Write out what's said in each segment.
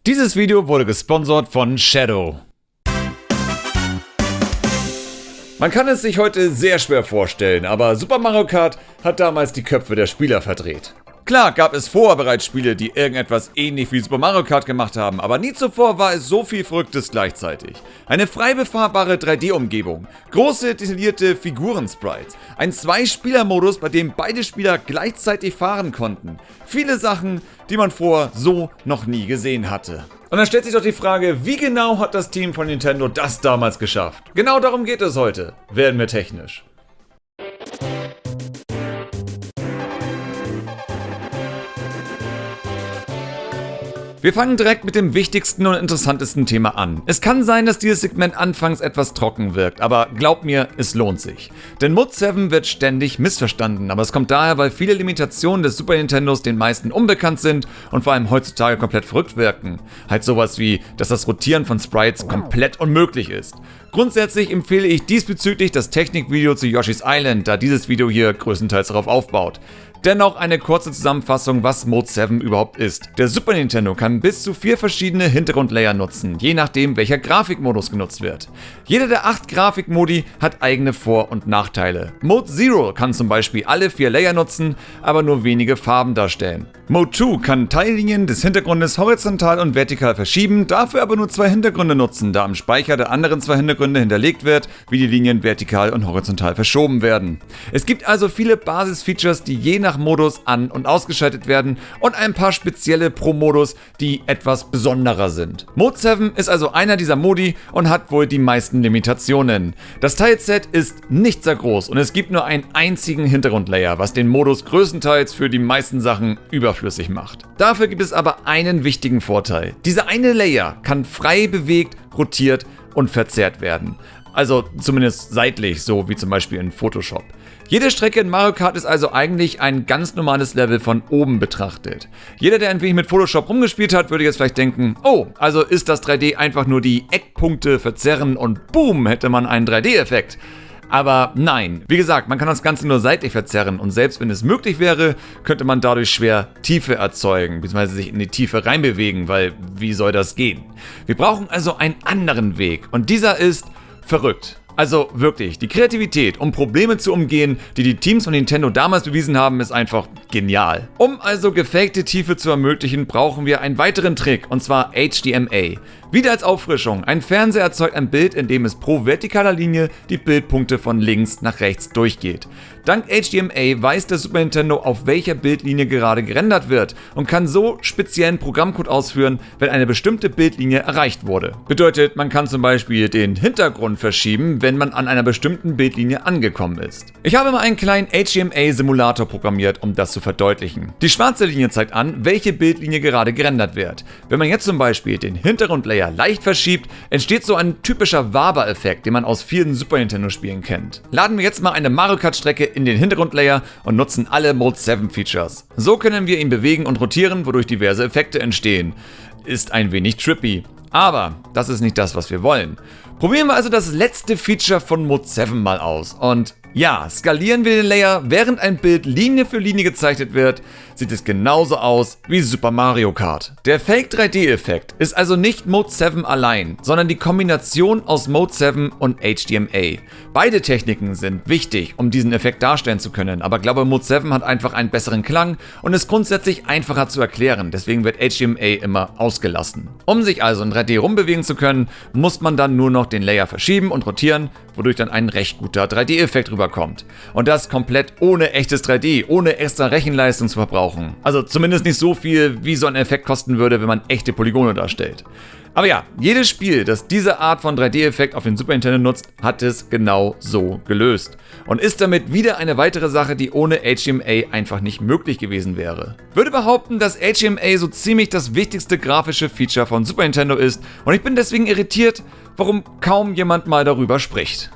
Dieses Video wurde gesponsert von Shadow. Man kann es sich heute sehr schwer vorstellen, aber Super Mario Kart hat damals die Köpfe der Spieler verdreht. Klar gab es vorher bereits Spiele, die irgendetwas ähnlich wie Super Mario Kart gemacht haben, aber nie zuvor war es so viel Verrücktes gleichzeitig. Eine frei befahrbare 3D-Umgebung, große detaillierte Figuren-Sprites, ein Zwei-Spieler-Modus, bei dem beide Spieler gleichzeitig fahren konnten. Viele Sachen, die man vorher so noch nie gesehen hatte. Und dann stellt sich doch die Frage, wie genau hat das Team von Nintendo das damals geschafft? Genau darum geht es heute. Werden wir technisch. Wir fangen direkt mit dem wichtigsten und interessantesten Thema an. Es kann sein, dass dieses Segment anfangs etwas trocken wirkt, aber glaubt mir, es lohnt sich. Denn Mode 7 wird ständig missverstanden, aber es kommt daher, weil viele Limitationen des Super Nintendos den meisten unbekannt sind und vor allem heutzutage komplett verrückt wirken. Halt sowas wie, dass das Rotieren von Sprites komplett unmöglich ist. Grundsätzlich empfehle ich diesbezüglich das Technikvideo zu Yoshi's Island, da dieses Video hier größtenteils darauf aufbaut. Dennoch eine kurze Zusammenfassung, was Mode 7 überhaupt ist. Der Super Nintendo kann bis zu 4 verschiedene Hintergrundlayer nutzen, je nachdem welcher Grafikmodus genutzt wird. Jeder der 8 Grafikmodi hat eigene Vor- und Nachteile. Mode 0 kann zum Beispiel alle 4 Layer nutzen, aber nur wenige Farben darstellen. Mode 2 kann Teillinien des Hintergrundes horizontal und vertikal verschieben, dafür aber nur 2 Hintergründe nutzen, da am Speicher der anderen 2 Hintergründe hinterlegt wird, wie die Linien vertikal und horizontal verschoben werden. Es gibt also viele Basisfeatures, die je nach Modus an- und ausgeschaltet werden und ein paar spezielle pro Modus, die etwas besonderer sind. Mode 7 ist also einer dieser Modi und hat wohl die meisten Limitationen. Das Teilset ist nicht sehr groß und es gibt nur einen einzigen Hintergrundlayer, was den Modus größtenteils für die meisten Sachen überflüssig macht. Dafür gibt es aber einen wichtigen Vorteil. Dieser eine Layer kann frei bewegt, rotiert und verzerrt werden. Also zumindest seitlich, so wie zum Beispiel in Photoshop. Jede Strecke in Mario Kart ist also eigentlich ein ganz normales Level von oben betrachtet. Jeder, der ein wenig mit Photoshop rumgespielt hat, würde jetzt vielleicht denken, oh, also ist das 3D einfach nur die Eckpunkte verzerren und boom, hätte man einen 3D-Effekt. Aber nein, wie gesagt, man kann das Ganze nur seitlich verzerren und selbst wenn es möglich wäre, könnte man dadurch schwer Tiefe erzeugen, bzw. sich in die Tiefe reinbewegen, weil wie soll das gehen? Wir brauchen also einen anderen Weg und dieser ist verrückt. Also wirklich, die Kreativität, um Probleme zu umgehen, die die Teams von Nintendo damals bewiesen haben, ist einfach genial. Um also gefakte Tiefe zu ermöglichen, brauchen wir einen weiteren Trick, und zwar HDMA. Wieder als Auffrischung, ein Fernseher erzeugt ein Bild, in dem es pro vertikaler Linie die Bildpunkte von links nach rechts durchgeht. Dank HDMA weiß der Super Nintendo, auf welcher Bildlinie gerade gerendert wird und kann so speziellen Programmcode ausführen, wenn eine bestimmte Bildlinie erreicht wurde. Bedeutet, man kann zum Beispiel den Hintergrund verschieben, wenn man an einer bestimmten Bildlinie angekommen ist. Ich habe mal einen kleinen HDMA-Simulator programmiert, um das zu verdeutlichen. Die schwarze Linie zeigt an, welche Bildlinie gerade gerendert wird. Wenn man jetzt zum Beispiel den Hintergrundlayer leicht verschiebt, entsteht so ein typischer Waber-Effekt, den man aus vielen Super Nintendo-Spielen kennt. Laden wir jetzt mal eine Mario Kart-Strecke in den Hintergrundlayer und nutzen alle Mode 7 Features. So können wir ihn bewegen und rotieren, wodurch diverse Effekte entstehen. Ist ein wenig trippy. Aber das ist nicht das, was wir wollen. Probieren wir also das letzte Feature von Mode 7 mal aus. Und ja, skalieren wir den Layer, während ein Bild Linie für Linie gezeichnet wird, sieht es genauso aus wie Super Mario Kart. Der Fake 3D-Effekt ist also nicht Mode 7 allein, sondern die Kombination aus Mode 7 und HDMA. Beide Techniken sind wichtig, um diesen Effekt darstellen zu können, aber ich glaube, Mode 7 hat einfach einen besseren Klang und ist grundsätzlich einfacher zu erklären, deswegen wird HDMA immer ausgelassen. Um sich also in 3D rumbewegen zu können, muss man dann nur noch den Layer verschieben und rotieren, wodurch dann ein recht guter 3D-Effekt rüberkommt. Und das komplett ohne echtes 3D, ohne extra Rechenleistung zu verbrauchen. Also zumindest nicht so viel, wie so ein Effekt kosten würde, wenn man echte Polygone darstellt. Aber ja, jedes Spiel, das diese Art von 3D-Effekt auf den Super Nintendo nutzt, hat es genau so gelöst. Und ist damit wieder eine weitere Sache, die ohne HDMA einfach nicht möglich gewesen wäre. Würde behaupten, dass HDMA so ziemlich das wichtigste grafische Feature von Super Nintendo ist und ich bin deswegen irritiert, warum kaum jemand mal darüber spricht.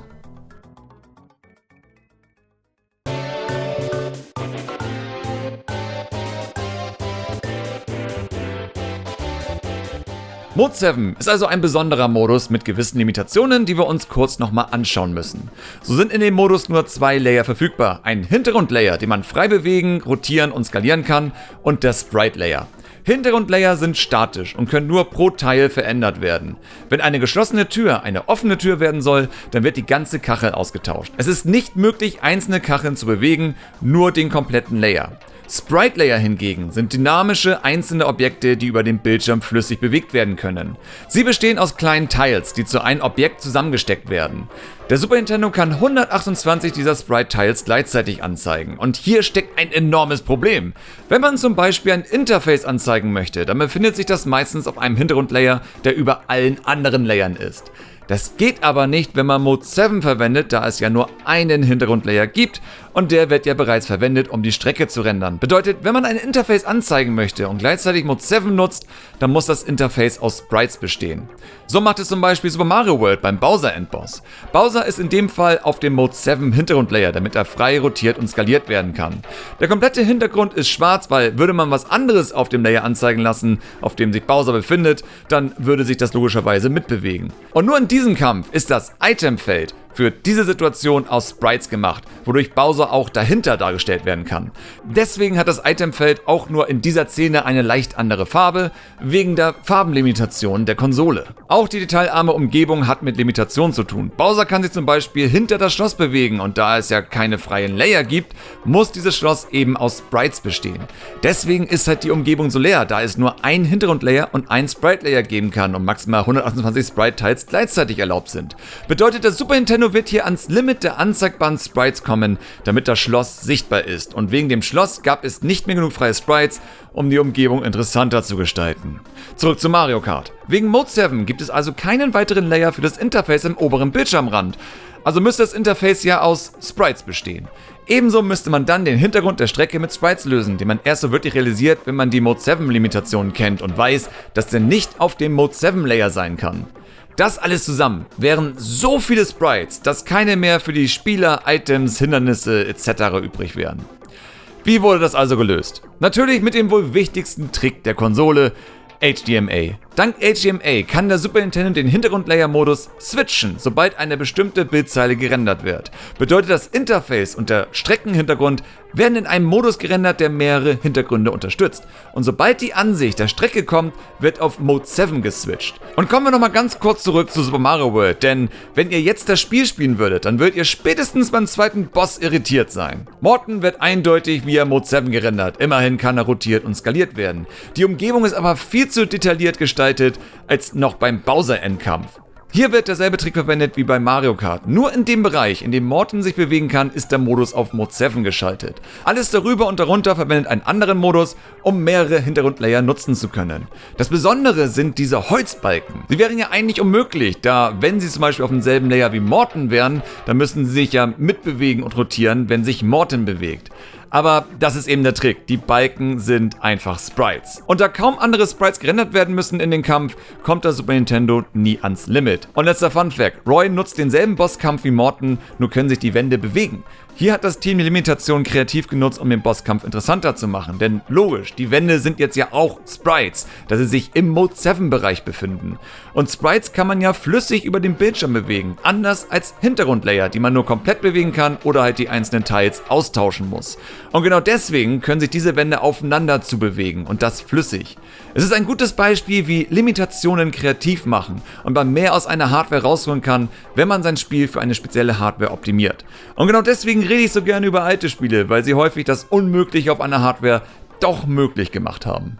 Mode 7 ist also ein besonderer Modus mit gewissen Limitationen, die wir uns kurz nochmal anschauen müssen. So sind in dem Modus nur 2 Layer verfügbar. Ein Hintergrundlayer, den man frei bewegen, rotieren und skalieren kann, und der Sprite Layer. Hintergrundlayer sind statisch und können nur pro Teil verändert werden. Wenn eine geschlossene Tür eine offene Tür werden soll, dann wird die ganze Kachel ausgetauscht. Es ist nicht möglich, einzelne Kacheln zu bewegen, nur den kompletten Layer. Sprite Layer hingegen sind dynamische einzelne Objekte, die über den Bildschirm flüssig bewegt werden können. Sie bestehen aus kleinen Tiles, die zu einem Objekt zusammengesteckt werden. Der Super Nintendo kann 128 dieser Sprite-Tiles gleichzeitig anzeigen. Und hier steckt ein enormes Problem. Wenn man zum Beispiel ein Interface anzeigen möchte, dann befindet sich das meistens auf einem Hintergrundlayer, der über allen anderen Layern ist. Das geht aber nicht, wenn man Mode 7 verwendet, da es ja nur einen Hintergrundlayer gibt und der wird ja bereits verwendet, um die Strecke zu rendern. Bedeutet, wenn man ein Interface anzeigen möchte und gleichzeitig Mode 7 nutzt, dann muss das Interface aus Sprites bestehen. So macht es zum Beispiel Super Mario World beim Bowser Endboss. Bowser ist in dem Fall auf dem Mode 7 Hintergrundlayer, damit er frei rotiert und skaliert werden kann. Der komplette Hintergrund ist schwarz, weil würde man was anderes auf dem Layer anzeigen lassen, auf dem sich Bowser befindet, dann würde sich das logischerweise mitbewegen. Und nur in diesem Kampf ist das Itemfeld für diese Situation aus Sprites gemacht, wodurch Bowser auch dahinter dargestellt werden kann. Deswegen hat das Itemfeld auch nur in dieser Szene eine leicht andere Farbe, wegen der Farbenlimitation der Konsole. Auch die detailarme Umgebung hat mit Limitationen zu tun. Bowser kann sich zum Beispiel hinter das Schloss bewegen und da es ja keine freien Layer gibt, muss dieses Schloss eben aus Sprites bestehen. Deswegen ist halt die Umgebung so leer, da es nur ein Hintergrundlayer und ein Sprite-Layer geben kann und maximal 128 Sprite-Tiles gleichzeitig erlaubt sind. Bedeutet, der Super Nintendo wird hier ans Limit der anzeigbaren Sprites kommen, damit das Schloss sichtbar ist. Und wegen dem Schloss gab es nicht mehr genug freie Sprites, um die Umgebung interessanter zu gestalten. Zurück zu Mario Kart. Wegen Mode 7 gibt es also keinen weiteren Layer für das Interface im oberen Bildschirmrand. Also müsste das Interface ja aus Sprites bestehen. Ebenso müsste man dann den Hintergrund der Strecke mit Sprites lösen, den man erst so wirklich realisiert, wenn man die Mode 7 Limitationen kennt und weiß, dass der nicht auf dem Mode 7 Layer sein kann. Das alles zusammen wären so viele Sprites, dass keine mehr für die Spieler, Items, Hindernisse etc. übrig wären. Wie wurde das also gelöst? Natürlich mit dem wohl wichtigsten Trick der Konsole, HDMA. Dank HDMA kann der Super Nintendo den Hintergrundlayer-Modus switchen, sobald eine bestimmte Bildzeile gerendert wird. Bedeutet, das Interface und der Streckenhintergrund werden in einem Modus gerendert, der mehrere Hintergründe unterstützt. Und sobald die Ansicht der Strecke kommt, wird auf Mode 7 geswitcht. Und kommen wir nochmal ganz kurz zurück zu Super Mario World, denn wenn ihr jetzt das Spiel spielen würdet, dann würdet ihr spätestens beim zweiten Boss irritiert sein. Morton wird eindeutig via Mode 7 gerendert, immerhin kann er rotiert und skaliert werden. Die Umgebung ist aber viel zu detailliert gestaltet als noch beim Bowser-Endkampf. Hier wird derselbe Trick verwendet wie bei Mario Kart. Nur in dem Bereich, in dem Morton sich bewegen kann, ist der Modus auf Mode 7 geschaltet. Alles darüber und darunter verwendet einen anderen Modus, um mehrere Hintergrundlayer nutzen zu können. Das Besondere sind diese Holzbalken. Sie wären ja eigentlich unmöglich, da wenn sie zum Beispiel auf demselben Layer wie Morton wären, dann müssten sie sich ja mitbewegen und rotieren, wenn sich Morton bewegt. Aber das ist eben der Trick, die Balken sind einfach Sprites. Und da kaum andere Sprites gerendert werden müssen in den Kampf, kommt der Super Nintendo nie ans Limit. Und letzter Funfact, Roy nutzt denselben Bosskampf wie Morton, nur können sich die Wände bewegen. Hier hat das Team die Limitation kreativ genutzt, um den Bosskampf interessanter zu machen, denn logisch, die Wände sind jetzt ja auch Sprites, da sie sich im Mode 7 Bereich befinden. Und Sprites kann man ja flüssig über den Bildschirm bewegen, anders als Hintergrundlayer, die man nur komplett bewegen kann oder halt die einzelnen Teils austauschen muss. Und genau deswegen können sich diese Wände aufeinander zu bewegen und das flüssig. Es ist ein gutes Beispiel, wie Limitationen kreativ machen und man mehr aus einer Hardware rausholen kann, wenn man sein Spiel für eine spezielle Hardware optimiert. Und genau deswegen rede ich so gerne über alte Spiele, weil sie häufig das Unmögliche auf einer Hardware doch möglich gemacht haben.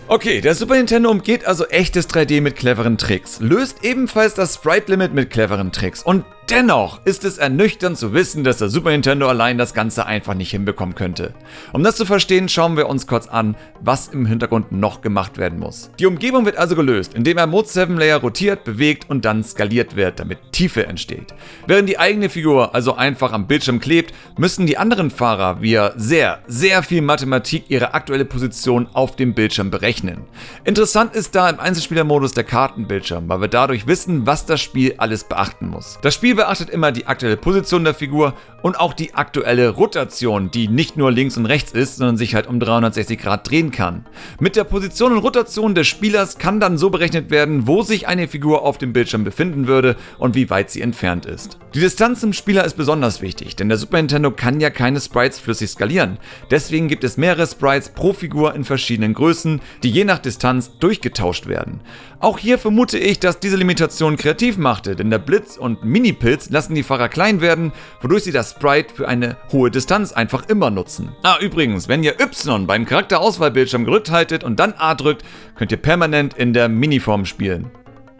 Okay, der Super Nintendo umgeht also echtes 3D mit cleveren Tricks, löst ebenfalls das Sprite-Limit mit cleveren Tricks und dennoch ist es ernüchternd zu wissen, dass der Super Nintendo allein das Ganze einfach nicht hinbekommen könnte. Um das zu verstehen, schauen wir uns kurz an, was im Hintergrund noch gemacht werden muss. Die Umgebung wird also gelöst, indem ein Mode 7 Layer rotiert, bewegt und dann skaliert wird, damit Tiefe entsteht. Während die eigene Figur also einfach am Bildschirm klebt, müssen die anderen Fahrer via sehr viel Mathematik ihre aktuelle Position auf dem Bildschirm berechnen. Interessant ist da im Einzelspielermodus der Kartenbildschirm, weil wir dadurch wissen, was das Spiel alles beachten muss. Das Spiel beachtet immer die aktuelle Position der Figur Und auch die aktuelle Rotation, die nicht nur links und rechts ist, sondern sich halt um 360 Grad drehen kann. Mit der Position und Rotation des Spielers kann dann so berechnet werden, wo sich eine Figur auf dem Bildschirm befinden würde und wie weit sie entfernt ist. Die Distanz im Spieler ist besonders wichtig, denn der Super Nintendo kann ja keine Sprites flüssig skalieren. Deswegen gibt es mehrere Sprites pro Figur in verschiedenen Größen, die je nach Distanz durchgetauscht werden. Auch hier vermute ich, dass diese Limitation kreativ machte, denn der Blitz und Mini-Pilz lassen die Fahrer klein werden, wodurch sie das Sprite für eine hohe Distanz einfach immer nutzen. Übrigens, wenn ihr Y beim Charakterauswahlbildschirm gedrückt haltet und dann A drückt, könnt ihr permanent in der Miniform spielen.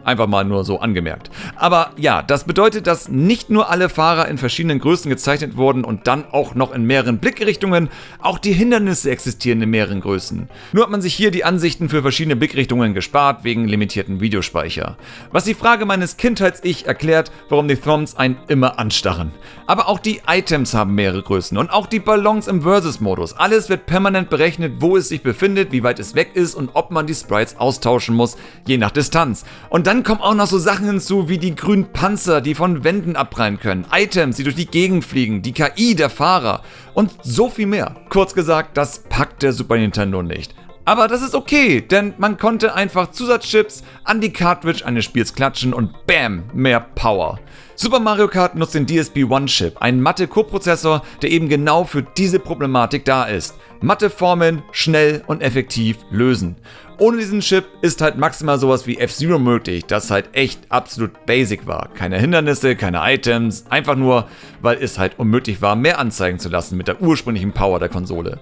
Einfach mal nur so angemerkt. Aber ja, das bedeutet, dass nicht nur alle Fahrer in verschiedenen Größen gezeichnet wurden und dann auch noch in mehreren Blickrichtungen, auch die Hindernisse existieren in mehreren Größen. Nur hat man sich hier die Ansichten für verschiedene Blickrichtungen gespart wegen limitierten Videospeicher. Was die Frage meines Kindheits-Ich erklärt, warum die Thrombs einen immer anstarren. Aber auch die Items haben mehrere Größen und auch die Ballons im Versus-Modus. Alles wird permanent berechnet, wo es sich befindet, wie weit es weg ist und ob man die Sprites austauschen muss, je nach Distanz. Und dann kommen auch noch so Sachen hinzu wie die grünen Panzer, die von Wänden abprallen können, Items, die durch die Gegend fliegen, die KI der Fahrer und so viel mehr. Kurz gesagt, das packt der Super Nintendo nicht. Aber das ist okay, denn man konnte einfach Zusatzchips an die Cartridge eines Spiels klatschen und bam, mehr Power. Super Mario Kart nutzt den DSP-1-Chip, einen Mathe-Coprozessor, der eben genau für diese Problematik da ist. Matheformeln schnell und effektiv lösen. Ohne diesen Chip ist halt maximal sowas wie F-Zero möglich, das halt echt absolut basic war. Keine Hindernisse, keine Items, einfach nur, weil es halt unmöglich war, mehr anzeigen zu lassen mit der ursprünglichen Power der Konsole.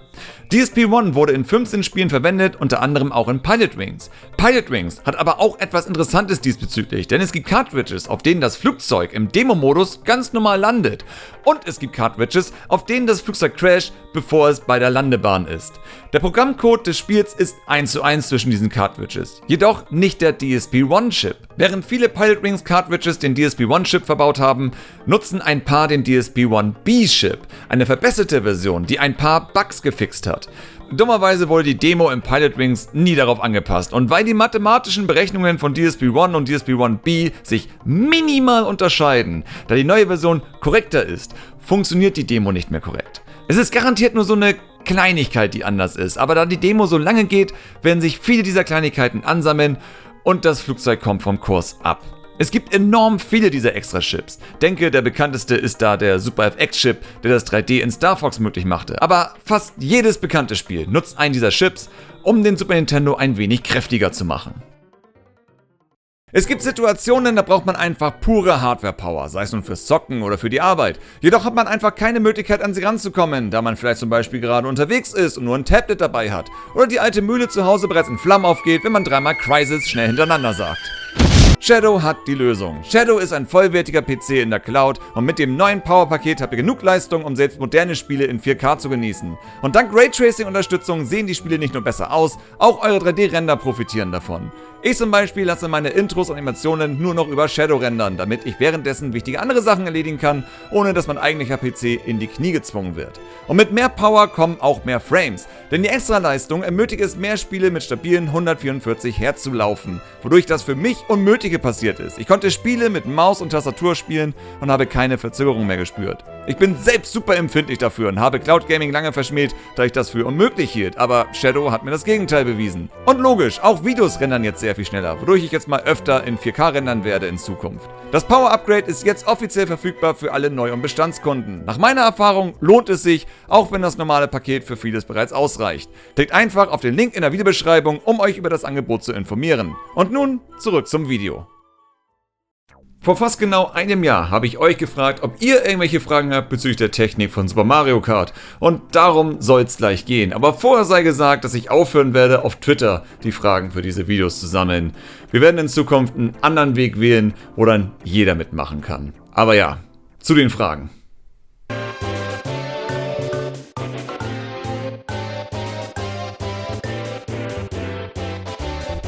DSP-1 wurde in 15 Spielen verwendet, unter anderem auch in Pilot Wings. Pilot Wings hat aber auch etwas Interessantes diesbezüglich, denn es gibt Cartridges, auf denen das Flugzeug im Demo-Modus ganz normal landet. Und es gibt Cartridges, auf denen das Flugzeug crasht, bevor es bei der Landebahn ist. Der Programmcode des Spiels ist 1:1 zwischen diesen Cartridges, jedoch nicht der DSP-1-Chip. Während viele Pilot Wings Cartridges den DSP-1-Chip verbaut haben, nutzen ein paar den DSP-1B-Chip, eine verbesserte Version, die ein paar Bugs gefixt hat. Dummerweise wurde die Demo im Pilot Wings nie darauf angepasst und weil die mathematischen Berechnungen von DSP-1 und DSP-1B sich minimal unterscheiden, da die neue Version korrekter ist, funktioniert die Demo nicht mehr korrekt. Es ist garantiert nur so eine Kleinigkeit, die anders ist, aber da die Demo so lange geht, werden sich viele dieser Kleinigkeiten ansammeln und das Flugzeug kommt vom Kurs ab. Es gibt enorm viele dieser Extra-Chips. Denke, der bekannteste ist da der Super FX-Chip, der das 3D in Star Fox möglich machte. Aber fast jedes bekannte Spiel nutzt einen dieser Chips, um den Super Nintendo ein wenig kräftiger zu machen. Es gibt Situationen, da braucht man einfach pure Hardware-Power, sei es nun fürs Zocken oder für die Arbeit. Jedoch hat man einfach keine Möglichkeit, an sie ranzukommen, da man vielleicht zum Beispiel gerade unterwegs ist und nur ein Tablet dabei hat. Oder die alte Mühle zu Hause bereits in Flammen aufgeht, wenn man dreimal Crysis schnell hintereinander sagt. Shadow hat die Lösung. Shadow ist ein vollwertiger PC in der Cloud und mit dem neuen Power-Paket habt ihr genug Leistung, um selbst moderne Spiele in 4K zu genießen. Und dank Raytracing-Unterstützung sehen die Spiele nicht nur besser aus, auch eure 3D-Render profitieren davon. Ich zum Beispiel lasse meine Intros und Animationen nur noch über Shadow rendern, damit ich währenddessen wichtige andere Sachen erledigen kann, ohne dass mein eigentlicher PC in die Knie gezwungen wird. Und mit mehr Power kommen auch mehr Frames, denn die Extraleistung ermöglicht es, mehr Spiele mit stabilen 144 Hertz zu laufen, wodurch das für mich Unmögliche passiert ist. Ich konnte Spiele mit Maus und Tastatur spielen und habe keine Verzögerung mehr gespürt. Ich bin selbst super empfindlich dafür und habe Cloud Gaming lange verschmäht, da ich das für unmöglich hielt, aber Shadow hat mir das Gegenteil bewiesen. Und logisch, auch Videos rendern jetzt sehr viel schneller, wodurch ich jetzt mal öfter in 4K rendern werde in Zukunft. Das Power Upgrade ist jetzt offiziell verfügbar für alle Neu- und Bestandskunden. Nach meiner Erfahrung lohnt es sich, auch wenn das normale Paket für vieles bereits ausreicht. Klickt einfach auf den Link in der Videobeschreibung, um euch über das Angebot zu informieren. Und nun zurück zum Video. Vor fast genau einem Jahr habe ich euch gefragt, ob ihr irgendwelche Fragen habt bezüglich der Technik von Super Mario Kart. Und darum soll es gleich gehen. Aber vorher sei gesagt, dass ich aufhören werde, auf Twitter die Fragen für diese Videos zu sammeln. Wir werden in Zukunft einen anderen Weg wählen, wo dann jeder mitmachen kann. Aber ja, zu den Fragen.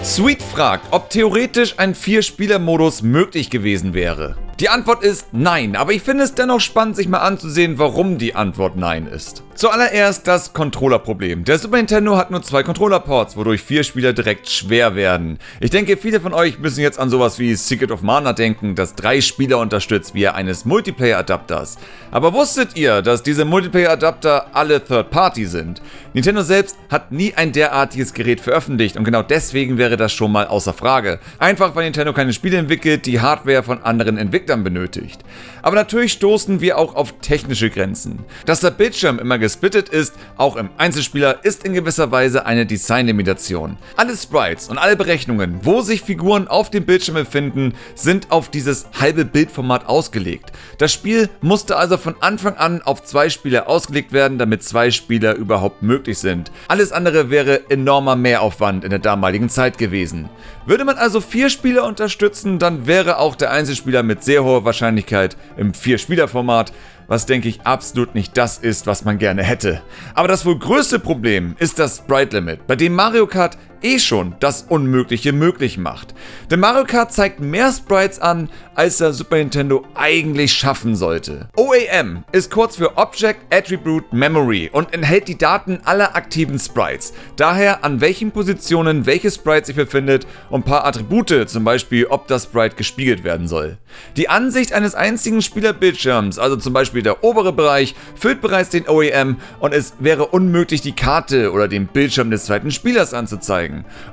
Sweet fragt, ob theoretisch ein 4-Spieler-Modus möglich gewesen wäre. Die Antwort ist nein, aber ich finde es dennoch spannend, sich mal anzusehen, warum die Antwort nein ist. Zuallererst das Controller-Problem. Der Super Nintendo hat nur 2 Controller-Ports, wodurch 4 Spieler direkt schwer werden. Ich denke, viele von euch müssen jetzt an sowas wie Secret of Mana denken, das 3 Spieler unterstützt via eines Multiplayer-Adapters. Aber wusstet ihr, dass diese Multiplayer-Adapter alle Third-Party sind? Nintendo selbst hat nie ein derartiges Gerät veröffentlicht und genau deswegen wäre das schon mal außer Frage. Einfach weil Nintendo keine Spiele entwickelt, die Hardware von anderen Entwicklern benötigt. Aber natürlich stoßen wir auch auf technische Grenzen. Dass der Bildschirm immer gesplittet ist, auch im Einzelspieler, ist in gewisser Weise eine Designlimitation. Alle Sprites und alle Berechnungen, wo sich Figuren auf dem Bildschirm befinden, sind auf dieses halbe Bildformat ausgelegt. Das Spiel musste also von Anfang an auf 2 Spieler ausgelegt werden, damit 2 Spieler überhaupt möglich sind. Alles andere wäre enormer Mehraufwand in der damaligen Zeit gewesen. Würde man also 4 Spieler unterstützen, dann wäre auch der Einzelspieler mit sehr hoher Wahrscheinlichkeit im 4-Spieler-Format, was denke ich absolut nicht das ist, was man gerne hätte. Aber das wohl größte Problem ist das Sprite Limit, bei dem Mario Kart schon das Unmögliche möglich macht. Denn Mario Kart zeigt mehr Sprites an, als der Super Nintendo eigentlich schaffen sollte. OAM ist kurz für Object Attribute Memory und enthält die Daten aller aktiven Sprites. Daher an welchen Positionen welches Sprite sich befindet und ein paar Attribute, zum Beispiel ob das Sprite gespiegelt werden soll. Die Ansicht eines einzigen Spielerbildschirms, also zum Beispiel der obere Bereich, füllt bereits den OAM und es wäre unmöglich, die Karte oder den Bildschirm des zweiten Spielers anzuzeigen.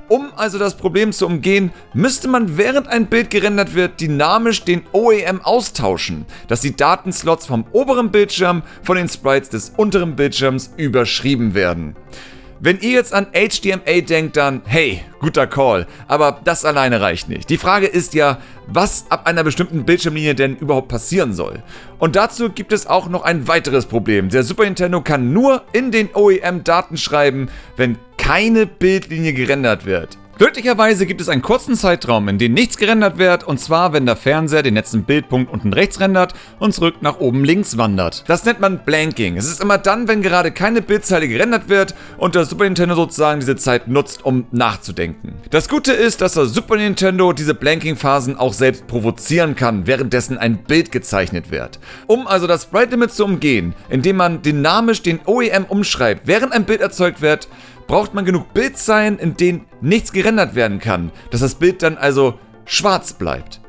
Um also das Problem zu umgehen, müsste man während ein Bild gerendert wird, dynamisch den OAM austauschen, dass die Datenslots vom oberen Bildschirm von den Sprites des unteren Bildschirms überschrieben werden. Wenn ihr jetzt an HDMA denkt, dann hey, guter Call, aber das alleine reicht nicht. Die Frage ist ja, was ab einer bestimmten Bildschirmlinie denn überhaupt passieren soll. Und dazu gibt es auch noch ein weiteres Problem. Der Super Nintendo kann nur in den OEM Daten schreiben, wenn keine Bildlinie gerendert wird. Glücklicherweise gibt es einen kurzen Zeitraum, in dem nichts gerendert wird, und zwar, wenn der Fernseher den letzten Bildpunkt unten rechts rendert und zurück nach oben links wandert. Das nennt man Blanking. Es ist immer dann, wenn gerade keine Bildzeile gerendert wird und der Super Nintendo sozusagen diese Zeit nutzt, um nachzudenken. Das Gute ist, dass der Super Nintendo diese Blanking-Phasen auch selbst provozieren kann, währenddessen ein Bild gezeichnet wird. Um also das Sprite Limit zu umgehen, indem man dynamisch den OEM umschreibt, während ein Bild erzeugt wird, braucht man genug Bildzeilen, in denen nichts gerendert werden kann, dass das Bild dann also schwarz bleibt.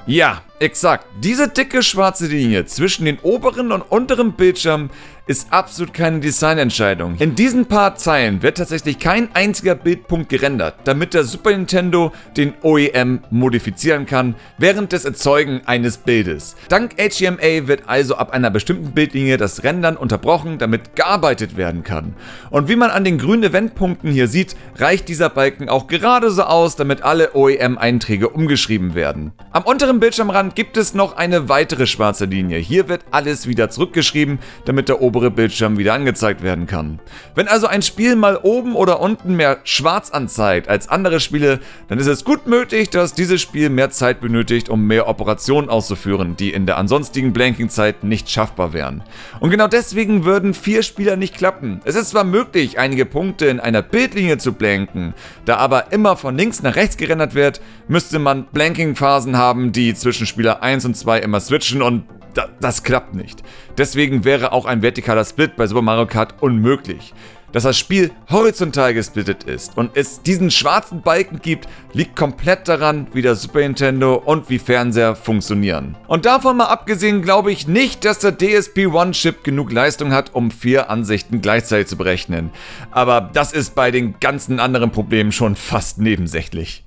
Ja, exakt. Diese dicke schwarze Linie zwischen den oberen und unteren Bildschirmen ist absolut keine Designentscheidung. In diesen paar Zeilen wird tatsächlich kein einziger Bildpunkt gerendert, damit der Super Nintendo den OEM modifizieren kann während des Erzeugen eines Bildes. Dank HDMA wird also ab einer bestimmten Bildlinie das Rendern unterbrochen, damit gearbeitet werden kann. Und wie man an den grünen Eventpunkten hier sieht, reicht dieser Balken auch gerade so aus, damit alle OEM-Einträge umgeschrieben werden. Am unteren Bildschirmrand gibt es noch eine weitere schwarze Linie. Hier wird alles wieder zurückgeschrieben, damit der obere Bildschirm wieder angezeigt werden kann. Wenn also ein Spiel mal oben oder unten mehr schwarz anzeigt als andere Spiele, dann ist es gut möglich, dass dieses Spiel mehr Zeit benötigt, um mehr Operationen auszuführen, die in der ansonstigen Blanking-Zeit nicht schaffbar wären. Und genau deswegen würden 4 Spieler nicht klappen. Es ist zwar möglich, einige Punkte in einer Bildlinie zu blanken, da aber immer von links nach rechts gerendert wird, müsste man Blanking-Phasen haben, die zwischen Spieler 1 und 2 immer switchen, und das klappt nicht. Deswegen wäre auch ein vertikaler Split bei Super Mario Kart unmöglich. Dass das Spiel horizontal gesplittet ist und es diesen schwarzen Balken gibt, liegt komplett daran, wie der Super Nintendo und wie Fernseher funktionieren. Und davon mal abgesehen glaube ich nicht, dass der DSP-1-Chip genug Leistung hat, um 4 Ansichten gleichzeitig zu berechnen. Aber das ist bei den ganzen anderen Problemen schon fast nebensächlich.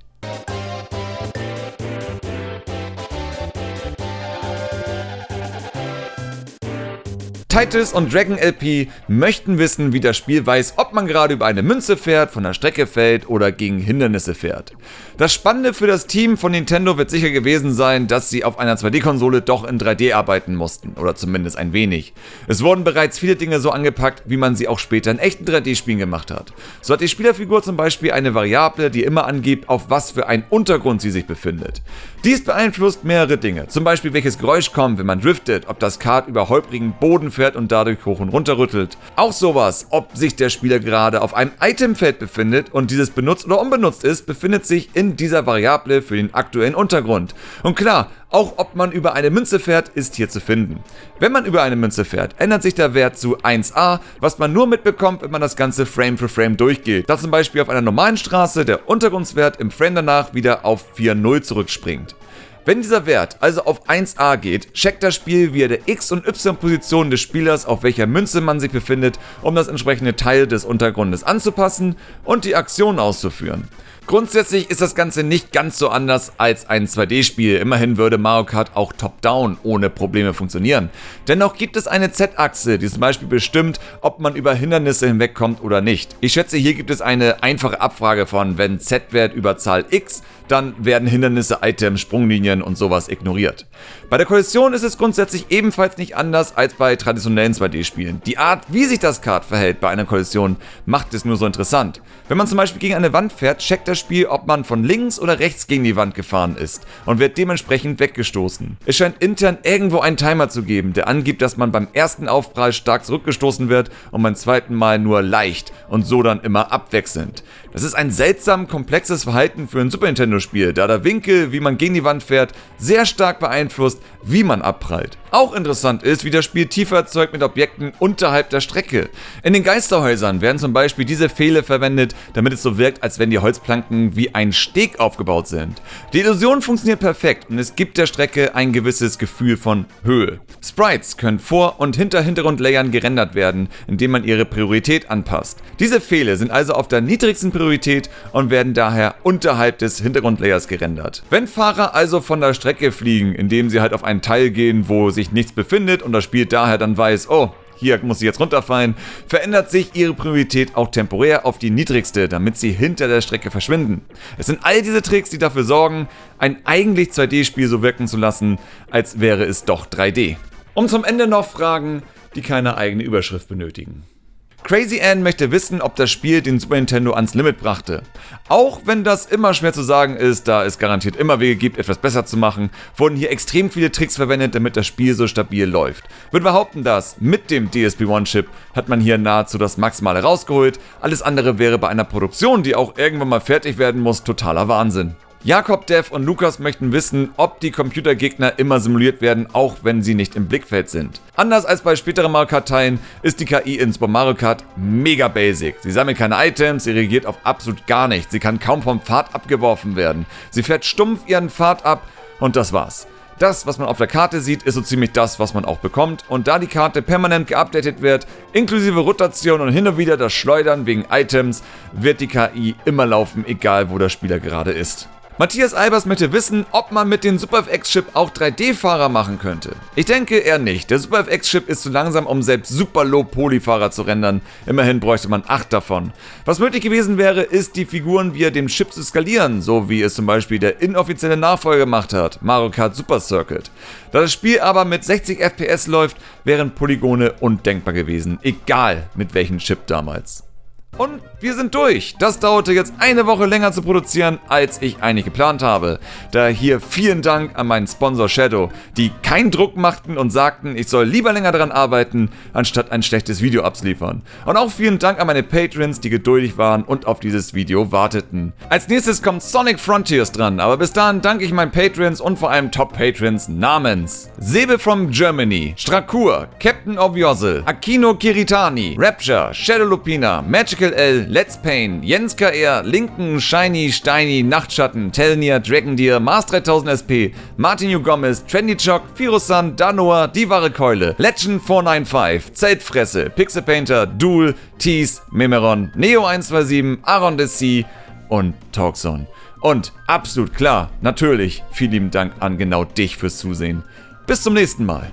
Titus und Dragon LP möchten wissen, wie das Spiel weiß, ob man gerade über eine Münze fährt, von der Strecke fällt oder gegen Hindernisse fährt. Das Spannende für das Team von Nintendo wird sicher gewesen sein, dass sie auf einer 2D-Konsole doch in 3D arbeiten mussten, oder zumindest ein wenig. Es wurden bereits viele Dinge so angepackt, wie man sie auch später in echten 3D-Spielen gemacht hat. So hat die Spielerfigur zum Beispiel eine Variable, die immer angibt, auf was für einen Untergrund sie sich befindet. Dies beeinflusst mehrere Dinge, zum Beispiel welches Geräusch kommt, wenn man driftet, ob das Kart über holprigen Boden fährt und dadurch hoch und runter rüttelt. Auch sowas, ob sich der Spieler gerade auf einem Itemfeld befindet und dieses benutzt oder unbenutzt ist, befindet sich in in dieser Variable für den aktuellen Untergrund. Und klar, auch ob man über eine Münze fährt, ist hier zu finden. Wenn man über eine Münze fährt, ändert sich der Wert zu 1a, was man nur mitbekommt, wenn man das Ganze Frame für Frame durchgeht. Da zum Beispiel auf einer normalen Straße der Untergrundswert im Frame danach wieder auf 4,0 zurückspringt. Wenn dieser Wert also auf 1a geht, checkt das Spiel via der X- und Y-Position des Spielers, auf welcher Münze man sich befindet, um das entsprechende Teil des Untergrundes anzupassen und die Aktion auszuführen. Grundsätzlich ist das Ganze nicht ganz so anders als ein 2D-Spiel, immerhin würde Mario Kart auch Top-Down ohne Probleme funktionieren. Dennoch gibt es eine Z-Achse, die zum Beispiel bestimmt, ob man über Hindernisse hinwegkommt oder nicht. Ich schätze, hier gibt es eine einfache Abfrage von, wenn Z-Wert über Zahl X, dann werden Hindernisse, Items, Sprunglinien und sowas ignoriert. Bei der Kollision ist es grundsätzlich ebenfalls nicht anders als bei traditionellen 2D-Spielen. Die Art, wie sich das Kart verhält bei einer Kollision, macht es nur so interessant. Wenn man zum Beispiel gegen eine Wand fährt, checkt das Spiel, ob man von links oder rechts gegen die Wand gefahren ist und wird dementsprechend weggestoßen. Es scheint intern irgendwo einen Timer zu geben, der angibt, dass man beim ersten Aufprall stark zurückgestoßen wird und beim zweiten Mal nur leicht und so dann immer abwechselnd. Das ist ein seltsam komplexes Verhalten für ein Super Nintendo-Spiel, da der Winkel, wie man gegen die Wand fährt, sehr stark beeinflusst, wie man abprallt. Auch interessant ist, wie das Spiel Tiefe erzeugt mit Objekten unterhalb der Strecke. In den Geisterhäusern werden zum Beispiel diese Pfähle verwendet, damit es so wirkt, als wenn die Holzplanken wie ein Steg aufgebaut sind. Die Illusion funktioniert perfekt und es gibt der Strecke ein gewisses Gefühl von Höhe. Sprites können vor und hinter Hintergrundlayern gerendert werden, indem man ihre Priorität anpasst. Diese Pfähle sind also auf der niedrigsten Priorität und werden daher unterhalb des Hintergrundlayers gerendert. Wenn Fahrer also von der Strecke fliegen, indem sie halt auf einen Teil gehen, wo sich nichts befindet und das Spiel daher dann weiß, oh, hier muss sie jetzt runterfallen, verändert sich ihre Priorität auch temporär auf die niedrigste, damit sie hinter der Strecke verschwinden. Es sind all diese Tricks, die dafür sorgen, ein eigentlich 2D-Spiel so wirken zu lassen, als wäre es doch 3D. Und zum Ende noch Fragen, die keine eigene Überschrift benötigen. Crazy Ann möchte wissen, ob das Spiel den Super Nintendo ans Limit brachte. Auch wenn das immer schwer zu sagen ist, da es garantiert immer Wege gibt, etwas besser zu machen, wurden hier extrem viele Tricks verwendet, damit das Spiel so stabil läuft. Würde behaupten, dass mit dem DSP-1-Chip hat man hier nahezu das Maximale rausgeholt, alles andere wäre bei einer Produktion, die auch irgendwann mal fertig werden muss, totaler Wahnsinn. Jakob, Dev und Lukas möchten wissen, ob die Computergegner immer simuliert werden, auch wenn sie nicht im Blickfeld sind. Anders als bei späteren Mario Kart Teilen ist die KI in Super Mario Kart mega basic. Sie sammelt keine Items, sie reagiert auf absolut gar nichts, sie kann kaum vom Pfad abgeworfen werden. Sie fährt stumpf ihren Pfad ab und das war's. Das, was man auf der Karte sieht, ist so ziemlich das, was man auch bekommt. Und da die Karte permanent geupdatet wird, inklusive Rotation und hin und wieder das Schleudern wegen Items, wird die KI immer laufen, egal wo der Spieler gerade ist. Matthias Albers möchte wissen, ob man mit dem SuperFX-Chip auch 3D-Fahrer machen könnte. Ich denke eher nicht. Der SuperFX-Chip ist zu langsam, um selbst Super-Low-Poly-Fahrer zu rendern. Immerhin bräuchte man 8 davon. Was möglich gewesen wäre, ist, die Figuren via dem Chip zu skalieren, so wie es zum Beispiel der inoffizielle Nachfolger gemacht hat, Mario Kart Super Circuit. Da das Spiel aber mit 60 FPS läuft, wären Polygone undenkbar gewesen, egal mit welchem Chip damals. Und wir sind durch. Das dauerte jetzt eine Woche länger zu produzieren, als ich eigentlich geplant habe. Daher hier vielen Dank an meinen Sponsor Shadow, die keinen Druck machten und sagten, ich soll lieber länger daran arbeiten, anstatt ein schlechtes Video abzuliefern. Und auch vielen Dank an meine Patrons, die geduldig waren und auf dieses Video warteten. Als nächstes kommt Sonic Frontiers dran, aber bis dahin danke ich meinen Patrons und vor allem Top-Patrons namens Sebe from Germany, Strakur, Captain of Yozzle, Akino Kiritani, Rapture, Shadow Lupina, Magical L, Let's Pain, Jens KR, Linken, Shiny, Steiny, Nachtschatten, Telnir, Dragondeer, Mars 3000 SP, Martin U. Gomez, Trendy Choc, Firusan, Danoa, Die wahre Keule, Legend 495, Zeltfresse, Pixel Painter, Duel, Tease, Memeron, Neo 127, Aaron the Sea und Talkzone. Und absolut klar, natürlich, vielen lieben Dank an genau dich fürs Zusehen. Bis zum nächsten Mal.